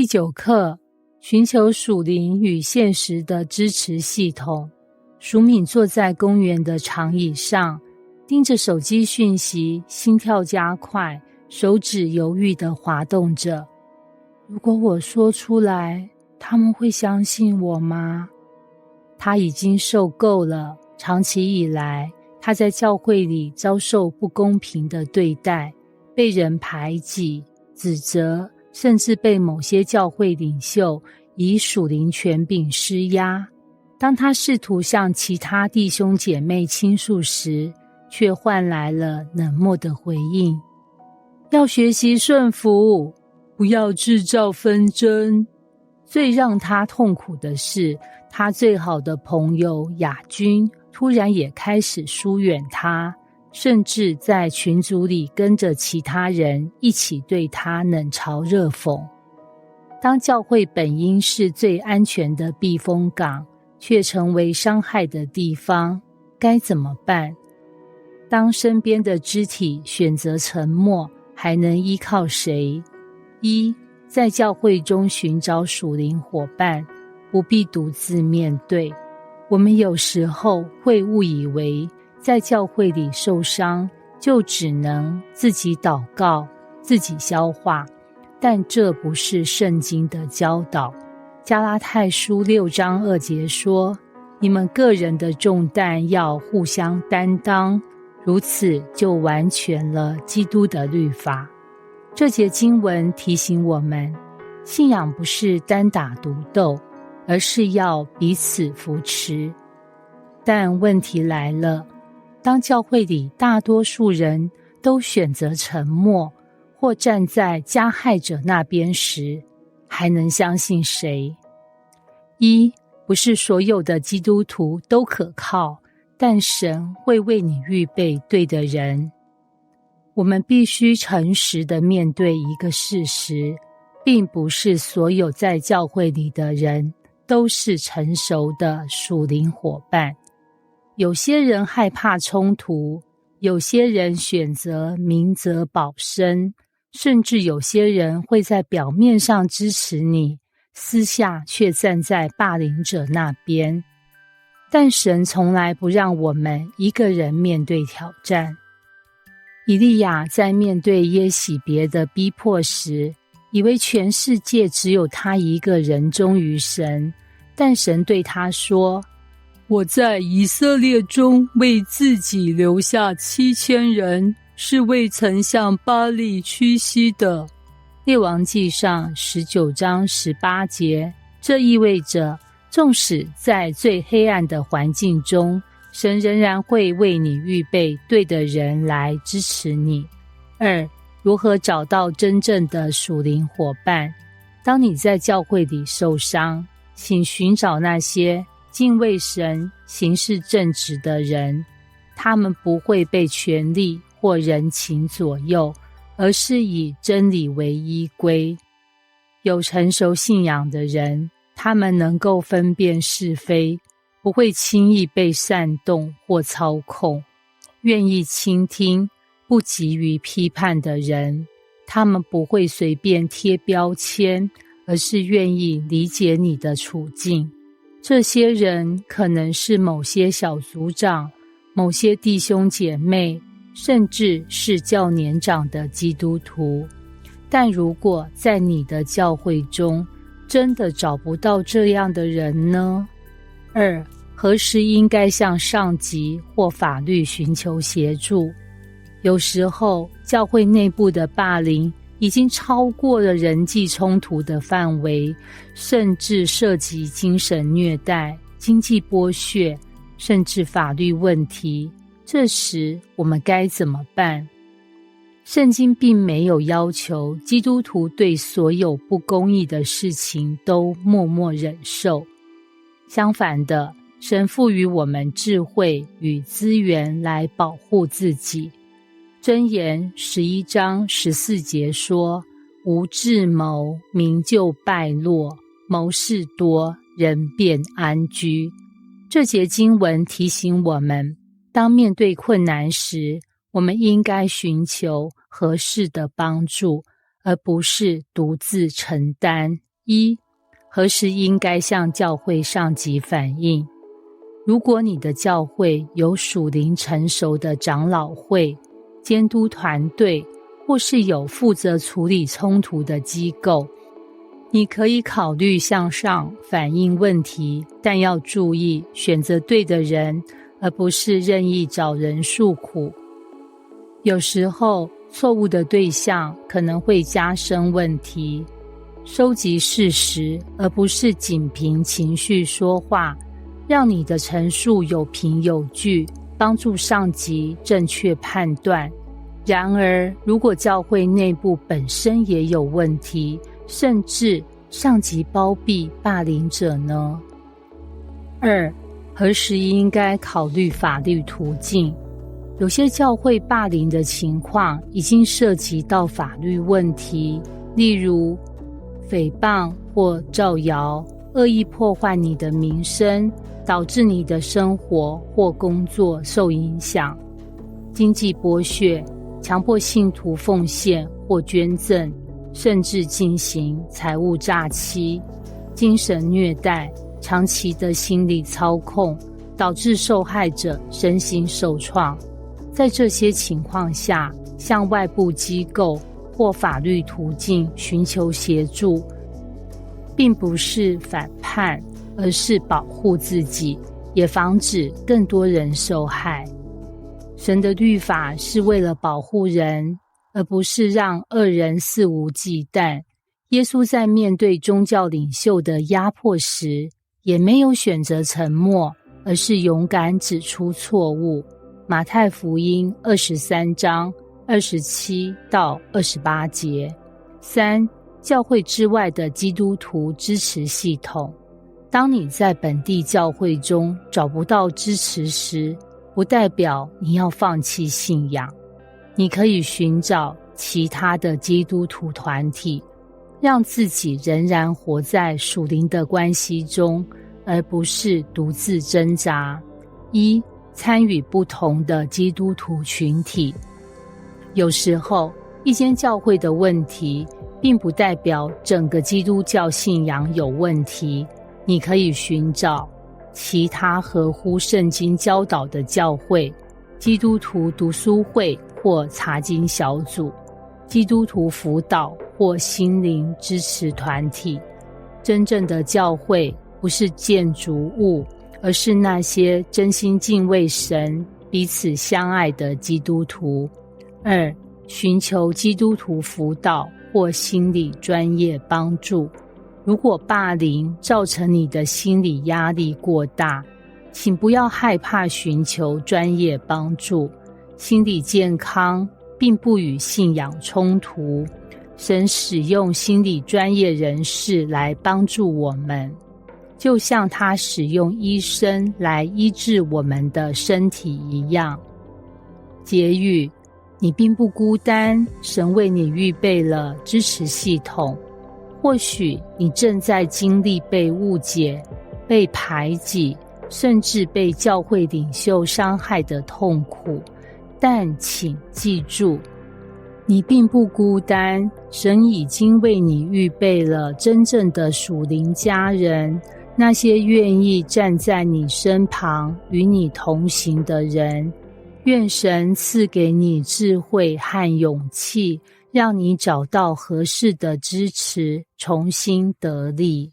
第9课，寻求属灵与现实的支持系统。淑敏坐在公园的长椅上，盯着手机讯息，心跳加快，手指犹豫地滑动着。如果我说出来，他们会相信我吗？他已经受够了，长期以来，他在教会里遭受不公平的对待，被人排挤、指责，甚至被某些教会领袖以属灵权柄施压。当他试图向其他弟兄姐妹倾诉时，却换来了冷漠的回应。要学习顺服，不要制造纷争。最让他痛苦的是，他最好的朋友雅君突然也开始疏远他，甚至在群组里跟着其他人一起对他冷嘲热讽。当教会本应是最安全的避风港，却成为伤害的地方，该怎么办？当身边的肢体选择沉默，还能依靠谁？一，在教会中寻找属灵伙伴，不必独自面对。我们有时候会误以为在教会里受伤就只能自己祷告、自己消化，但这不是圣经的教导。加拉太书6章2节说，你们个人的重担要互相担当，如此就完全了基督的律法。这节经文提醒我们，信仰不是单打独斗，而是要彼此扶持。但问题来了，当教会里大多数人都选择沉默，或站在加害者那边时，还能相信谁？一，不是所有的基督徒都可靠，但神会为你预备对的人。我们必须诚实地面对一个事实，并不是所有在教会里的人都是成熟的属灵伙伴。有些人害怕冲突，有些人选择明哲保身，甚至有些人会在表面上支持你，私下却站在霸凌者那边。但神从来不让我们一个人面对挑战。以利亚在面对耶洗别的逼迫时，以为全世界只有他一个人忠于神，但神对他说，我在以色列中为自己留下7000人，是未曾向巴力屈膝的。列王纪上19章18节，这意味着纵使在最黑暗的环境中，神仍然会为你预备对的人来支持你。2，如何找到真正的属灵伙伴？当你在教会里受伤，请寻找那些敬畏神、行事正直的人，他们不会被权力或人情左右，而是以真理为依归。有成熟信仰的人，他们能够分辨是非，不会轻易被煽动或操控，愿意倾听，不急于批判的人，他们不会随便贴标签，而是愿意理解你的处境。这些人可能是某些小组长、某些弟兄姐妹，甚至是较年长的基督徒。但如果在你的教会中真的找不到这样的人呢？2，何时应该向上级或法律寻求协助？有时候，教会内部的霸凌已经超过了人际冲突的范围，甚至涉及精神虐待、经济剥削，甚至法律问题。这时，我们该怎么办？圣经并没有要求基督徒对所有不公义的事情都默默忍受。相反的，神赋予我们智慧与资源来保护自己。箴言11章14节说，无智谋，民就败落；谋事多，人便安居。这节经文提醒我们，当面对困难时，我们应该寻求合适的帮助，而不是独自承担。一、何时应该向教会上级反映？如果你的教会有属灵成熟的长老会、监督团队，或是有负责处理冲突的机构，你可以考虑向上反映问题，但要注意选择对的人，而不是任意找人诉苦。有时候，错误的对象可能会加深问题。收集事实，而不是仅凭情绪说话，让你的陈述有凭有据，帮助上级正确判断。然而，如果教会内部本身也有问题，甚至上级包庇霸凌者呢？二、何时应该考虑法律途径？有些教会霸凌的情况已经涉及到法律问题，例如诽谤或造谣，恶意破坏你的名声，导致你的生活或工作受影响；经济剥削，强迫信徒奉献或捐赠，甚至进行财务诈欺；精神虐待，长期的心理操控，导致受害者身心受创。在这些情况下，向外部机构或法律途径寻求协助，并不是反叛，而是保护自己，也防止更多人受害。神的律法是为了保护人，而不是让恶人肆无忌惮。耶稣在面对宗教领袖的压迫时，也没有选择沉默，而是勇敢指出错误。马太福音23章27到28节。三、教会之外的基督徒支持系统。当你在本地教会中找不到支持时，不代表你要放弃信仰。你可以寻找其他的基督徒团体，让自己仍然活在属灵的关系中，而不是独自挣扎。一、参与不同的基督徒群体。有时候，一间教会的问题，并不代表整个基督教信仰有问题。你可以寻找其他合乎圣经教导的教会、基督徒读书会或查经小组、基督徒辅导或心灵支持团体。真正的教会不是建筑物，而是那些真心敬畏神、彼此相爱的基督徒。二、寻求基督徒辅导或心理专业帮助。如果霸凌造成你的心理压力过大，请不要害怕寻求专业帮助。心理健康并不与信仰冲突，神使用心理专业人士来帮助我们，就像他使用医生来医治我们的身体一样。结语：你并不孤单，神为你预备了支持系统。或许你正在经历被误解、被排挤，甚至被教会领袖伤害的痛苦，但请记住，你并不孤单，神已经为你预备了真正的属灵家人，那些愿意站在你身旁与你同行的人。愿神赐给你智慧和勇气，让你找到合适的支持，重新得力。